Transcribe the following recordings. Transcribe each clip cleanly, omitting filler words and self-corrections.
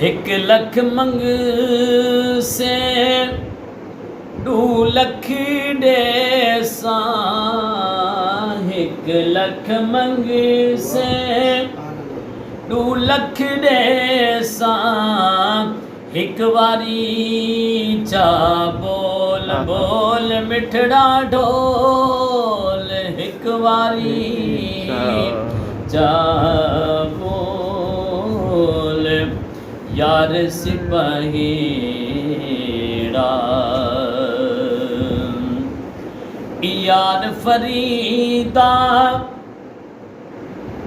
1 लख मंग से 2 लख डेसा 1 लख मंग से 2 लख डेसा 1 वारी चा बोल बोल मिठड़ा ढोल 1 वारी चा बोल यार सिपहीड़ा यार फरीदा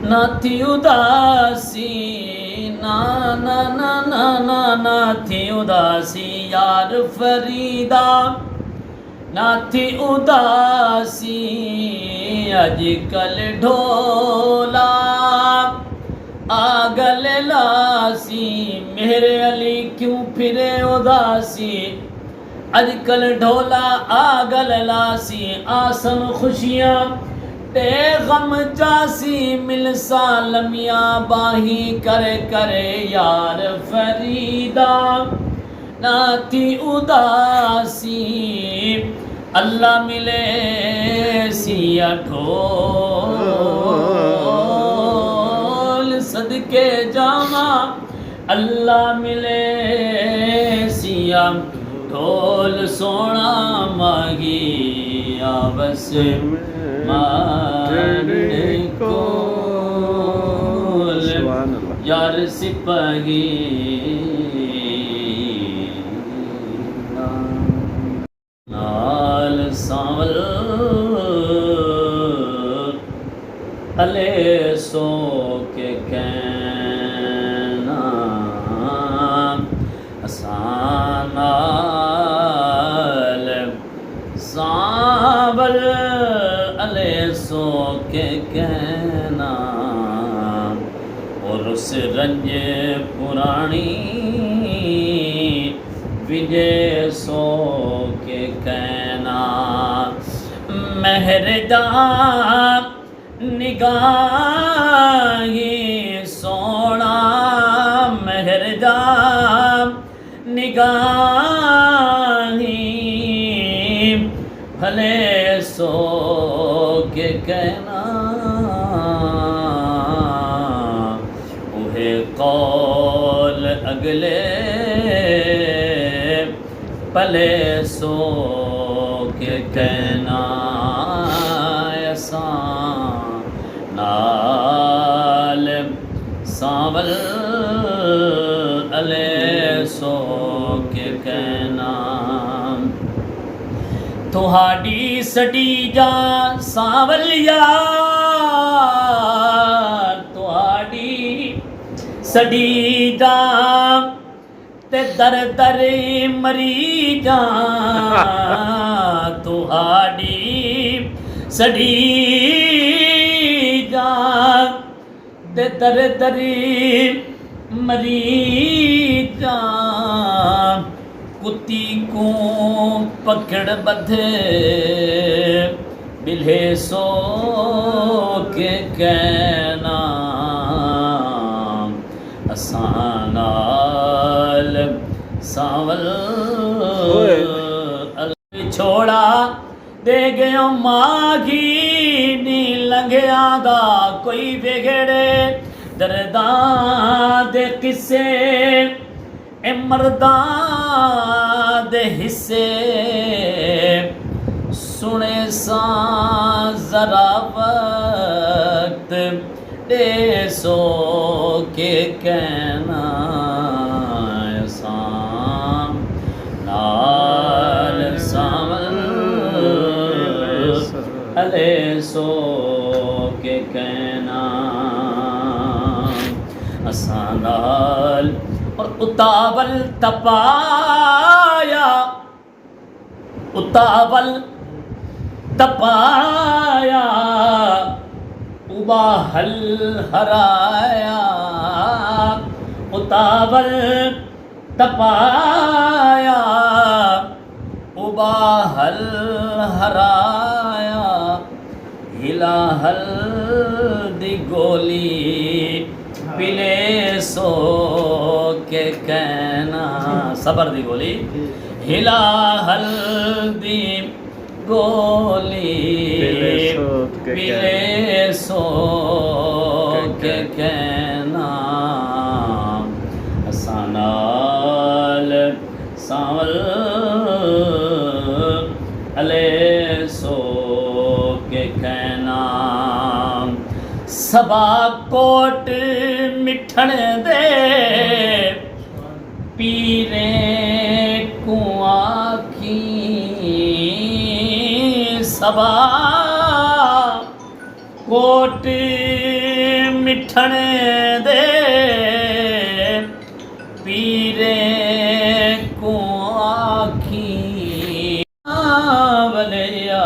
ना थी उदासी ना ना ना ना ना ना थी उदासी यार फरीदा ना थी उदासी अजकल ढोला आगल लासी मेरे अली क्यों फिरे उदासी अजकल ढोला आगल लासी आसन खुशियाँ ते गम जासी मिल सालमिया बाही करे करे यार फरीदा ना थी उदासी अल्लाह मिले सिया ढोल सदके जावा अल्लाह मिले सिया ढोल सोना मागी आवस मारने को यार सिपाही नाल सांवल अले सो के कहना असानाल सांवल अले सो के कहना और उस रंज पुरानी विजय सो के कहना मेहरदा निगाही सोना मेहरदा निगाही भले सो के कहना उहे कौल अगले पले सो के कहना ऐसा नाल सांवल अले सो के कहना तुहाडी सड़ी जा सांवल यार तुहाडी सड़ी जा ते दर दर मरी जा तुहाडी सड़ी जा ते दर दर मरी जा कुत्ती को पकड़ बधे बिल्हे सो के कहना असानाल सांवल छोड़ा दे गयो मागी नी लंघिया दा कोई बिगड़े दर्दां दे किस्से ए मर्दां दे हिस्से सुने सा जरा वक्त दे सो के कहना नाल सांवल अले सो के कहना असानाल और उतावल तपाया उतावल तपाया उबाहल हराया उतावल तपाया उबाहल हराया हिला हल दी गोली पिले सो के कहना सबर दी गोली हिला हल्दी गोली पीले सो के कहना हसनाल सावल अले सो के कहना सबा कोट मिठण दे पीरे कुआं की सबा कोट मिठण दे पीरे कुआं की वलिया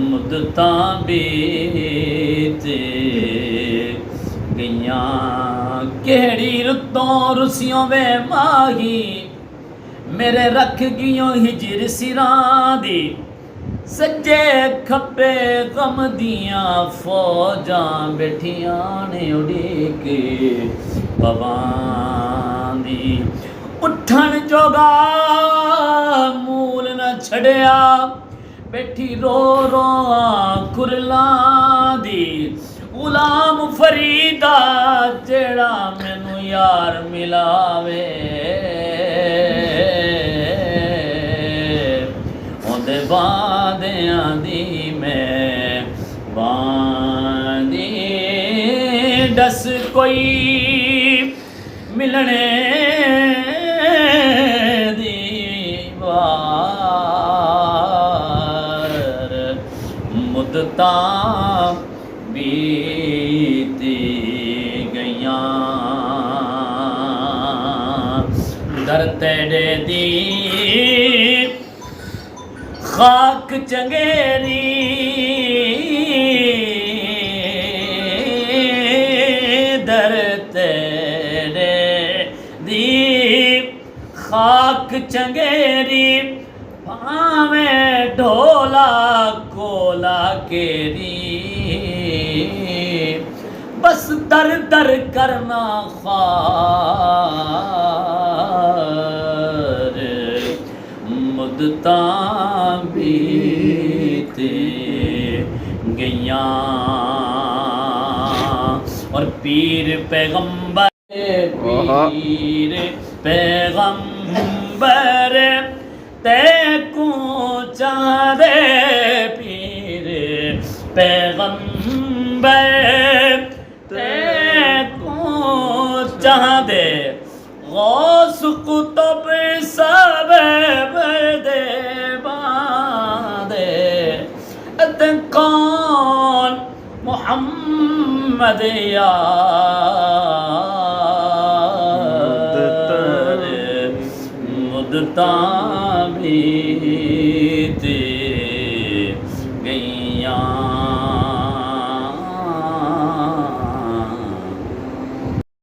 मुद्दतां बीत गईयां केड़ी रुतों रुसियों वे माही मेरे रख गियों हिजर सिरां दी सज्जे खप्पे गम दियां फौजां बैठियां ने उड़ीक पवां दी उठण जोगा मूल न छड़िया बैठी रो रो कुरलां दी गुलाम फरीदा जेड़ा मैनू यार मिलावे ओंदे बांदियां दी मैं बांदी दस कोई मिलने दी वार मुद्दतां बीती गईयां दर तेरे दी खाक चंगेरी दर तेरे दी खाक चंगेरी भावें ढोला कोला केरी बस दर दर करना ख्वार मुद्दतां बीते गईयां और पीर पैगंबर तैकू चाँदे पीर पैगंबर तैकू चाँदे गौस कुतुब सब बदे बादे अत कौन मोहम्मद यार मुद्दतां बीती